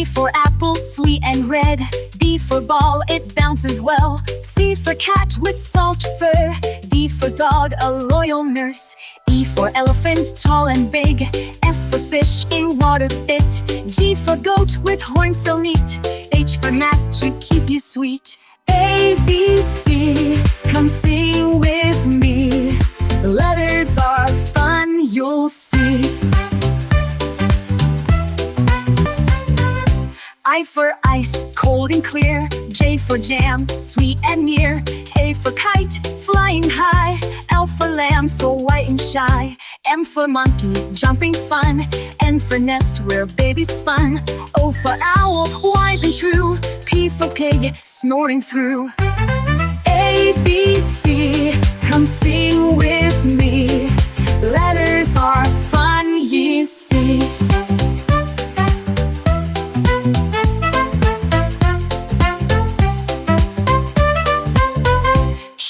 A for apple, sweet and red. B for ball, it bounces well. C for cat with soft fur. D for dog, a loyal nurse. E for elephant, tall and big. F for fish, in water fit. G for goat with horns so neat. H for mat, to keep you sweet. A, B, C, come sing with me. The letters are fun, you'll see. I for ice, cold and clear. J for jam, sweet and near. K for kite, flying high. L for lamb, so white and shy. M for monkey, jumping fun. N for nest, where babies spun. O for owl, wise and true. P for pig, snoring through. A, B, C, come sing with me. Letters are fun, ye see.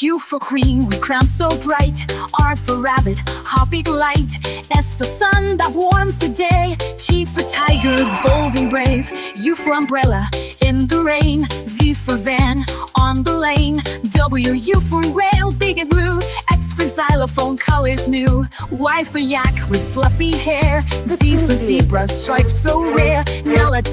Q for queen, we crown so bright. R for rabbit, hopping light. S for sun that warms the day. T for tiger, bold and brave. U for umbrella, in the rain. V for van, on the lane. W, U for whale, big and blue. X for xylophone, colors new. Y for yak with fluffy hair. Z for zebra, stripes so rare. Now let's